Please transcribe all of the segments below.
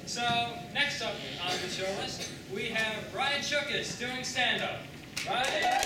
So, next up on the show list, we have Brian Shookus doing stand-up. Brian?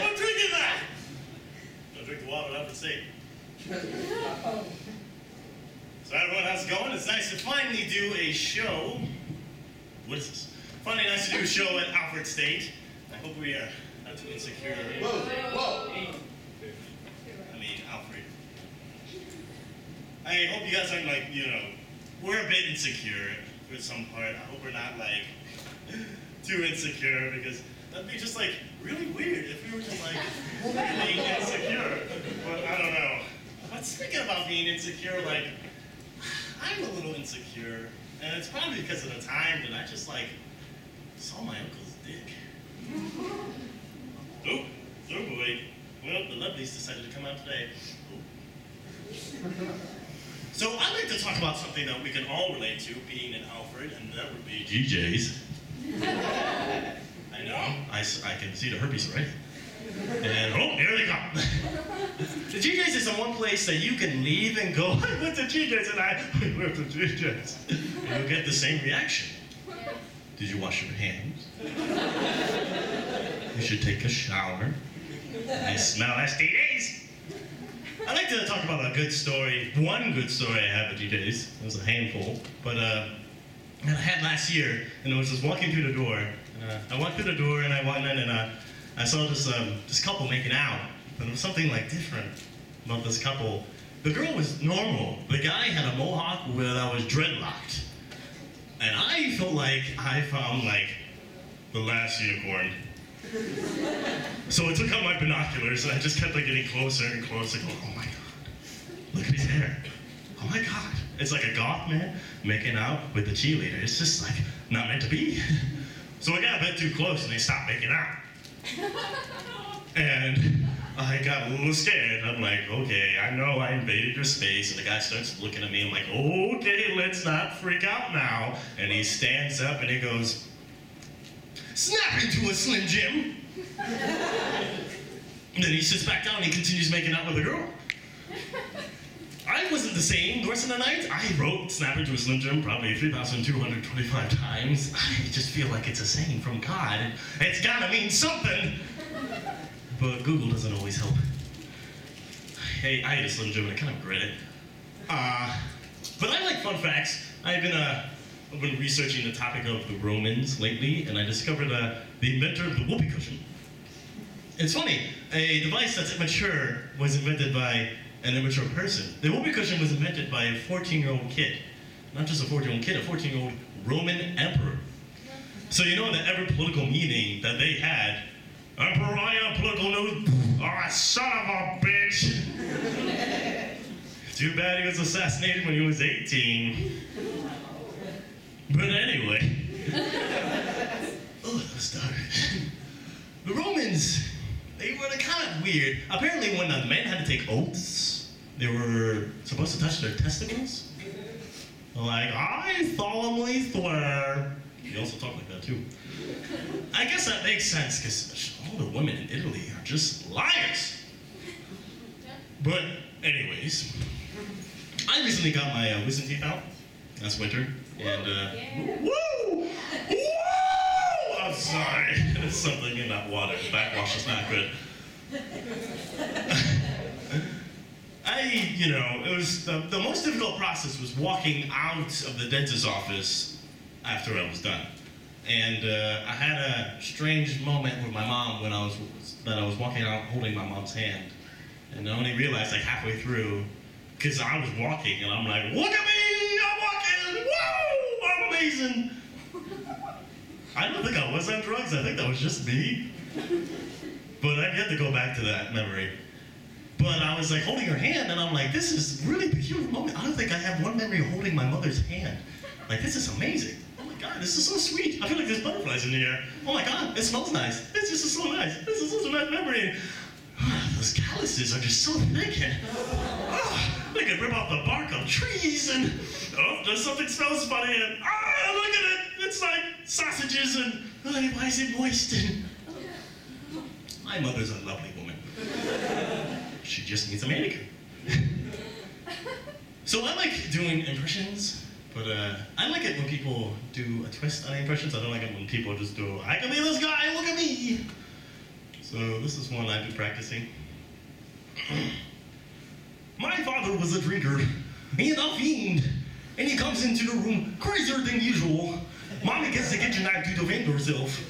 I'm drinking that! Don't drink the water, Alfred State. So everyone, how's it going? It's nice to finally do a show. What is this? Finally nice to do a show at Alfred State. I hope we are not too insecure. Whoa. I mean, Alfred. I hope you guys aren't like, we're a bit insecure for some part. I hope we're not like too insecure, because that'd be just like really weird if we were just like really insecure. But I don't know. But speaking about being insecure, like, I'm a little insecure, and it's probably because of the time that I just like saw my uncle's dick. Oh boy. Well, the lovelies decided to come out today. So I'd like to talk about something that we can all relate to, being an Alfred, and that would be GJs. I know, I can see the herpes already. And here they come. The GJs is the one place that you can leave and go, I went to GJs and I went to GJs. And you'll get the same reaction. Did you wash your hands? You should take a shower. I smell STDs. I'd like to talk about a good story, one good story I have at GJs. It was a handful, but that I had last year, and I was just walking through the door. And, I walked through the door and I went in and I saw this couple making out, but there was something like different about this couple. The girl was normal. The guy had a mohawk that was dreadlocked. And I felt like I found like the last unicorn. So I took out my binoculars and I just kept like getting closer and closer, going, oh my God, look at his hair. Oh my God. It's like a goth man making out with the cheerleader. It's just like not meant to be. So I got a bit too close and they stopped making out. And I got a little scared. I'm like, okay, I know I invaded your space. And the guy starts looking at me. I'm like, okay, let's not freak out now. And he stands up and he goes, snap into a Slim Jim. And then he sits back down and he continues making out with the girl. I wasn't the same the rest of the night. I wrote snap into a Slim Jim probably 3,225 times. I just feel like it's a saying from God. It's gotta mean something. But Google doesn't always help. Hey, I ate a Slim Jim and I kind of regret it. But I like fun facts. I've been researching the topic of the Romans lately, and I discovered the inventor of the whoopee cushion. It's funny, a device that's immature was invented by an immature person. The whoopee cushion was invented by a 14-year-old kid. Not just a 14-year-old kid, a 14-year-old Roman emperor. So you know that every political meeting that they had, Emperor, I am political news. Oh, son of a bitch. Too bad he was assassinated when he was 18. But anyway. Oh, that was dark. The Romans, they were kind of weird. Apparently when the men had to take oaths, they were supposed to touch their testicles. Like, I solemnly swear. He also talked like that too. I guess that makes sense, because all the women in Italy are just liars. But anyways, I recently got my wisdom teeth out last winter, and woo! I'm sorry, there's something in that water. Backwash is not good. It was the most difficult process was walking out of the dentist's office after I was done. And I had a strange moment with my mom when I was walking out holding my mom's hand. And I only realized like halfway through Because I was walking, and I'm like, look at me, I'm walking, whoa, I'm amazing. I don't think I was on drugs, I think that was just me. But I've yet to go back to that memory. But I was like holding her hand, and I'm like, this is really a peculiar moment. I don't think I have one memory of holding my mother's hand. Like, this is amazing. Oh my God, this is so sweet. I feel like there's butterflies in the air. Oh my God, it smells nice. This is so nice. This is such a nice memory. Those calluses are just so thick, and they can rip off the bark of trees, and there's something smells funny, and look at it. It's like sausages, and why is it moist? And my mother's a lovely woman. She just needs a manicure. So I like doing impressions, but I like it when people do a twist on the impressions. I don't like it when people just do, I can be this guy, look at me. So this is one I've been practicing. My father was a drinker and a fiend, and he comes into the room crazier than usual. Mommy gets the kitchen knife to defend herself.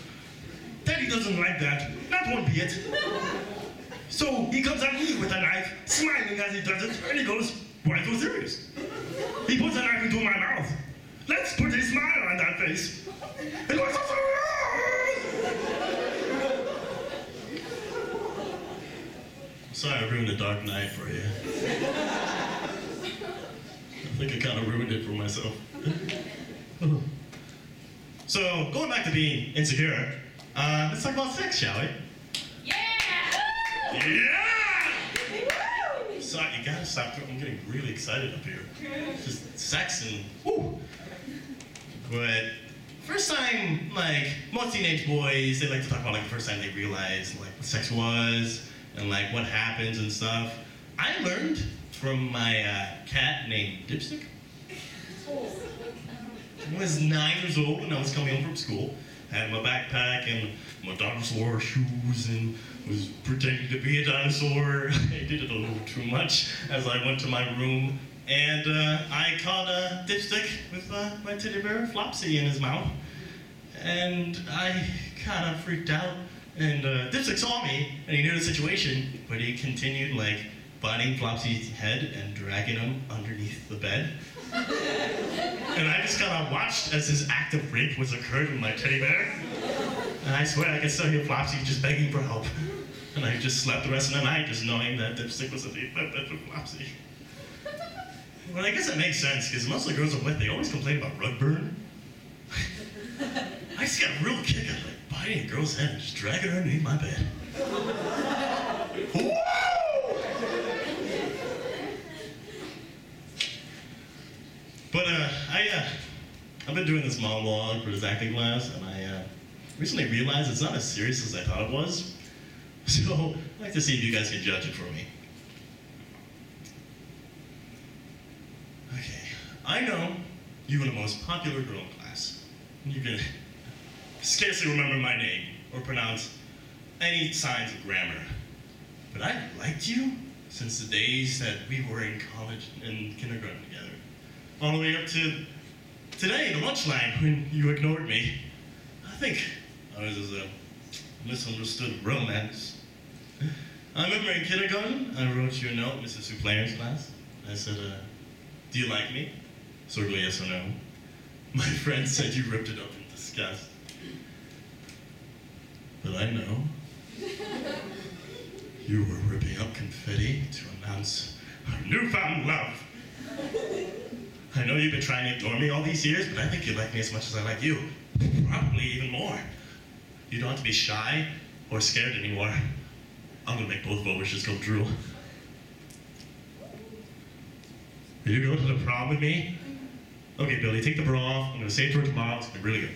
Daddy doesn't like that, not one bit. So he comes at me with a knife, smiling as he does it, and he goes, why so serious? He puts a knife into my mouth. Let's put a smile on that face. It was so sorry I ruined the Dark Knight for you. I think I kind of ruined it for myself. So, going back to being insecure, let's talk about sex, shall we? Yeah! Sorry, you gotta stop. I'm getting really excited up here. Just sex and woo! But first time, like most teenage boys, they like to talk about like the first time they realized like what sex was and like what happens and stuff. I learned from my cat named Dipstick. I was 9 years old when I was coming home from school. I had my backpack and my dinosaur shoes and was pretending to be a dinosaur. I did it a little too much as I went to my room. And I caught a Dipstick with my teddy bear Flopsy in his mouth. And I kind of freaked out. And Dipstick saw me and he knew the situation, but he continued like biting Flopsy's head and dragging him underneath the bed. And I just kind of watched as his act of rape was occurred with my teddy bear. And I swear I could still hear Flopsy just begging for help. And I just slept the rest of the night just knowing that Dipstick was underneath my bed with Flopsy. Well, I guess that makes sense, because most of the girls I'm with, they always complain about rug burn. I just got a real kick out of like biting a girl's head and just dragging her underneath my bed. Whoa! But I've been doing this monologue for this acting class, and I recently realized it's not as serious as I thought it was. So I'd like to see if you guys can judge it for me. Okay, I know you were the most popular girl in class. You can scarcely remember my name or pronounce any signs of grammar. But I liked you since the days that we were in college and kindergarten together. All the way up to today, the lunch line, when you ignored me. I think I was as a misunderstood romance. I remember in kindergarten, I wrote you a note, Mrs. Supplier's class. I said, do you like me? Certainly yes or no. My friend said you ripped it up in disgust. But I know. You were ripping up confetti to announce our newfound love. I know you've been trying to ignore me all these years, but I think you like me as much as I like you. Probably even more. You don't have to be shy or scared anymore. I'm gonna make both of our wishes come true. Will you go to the prom with me? Okay, Billy, take the bra off. I'm gonna save it for tomorrow. It's gonna be really good.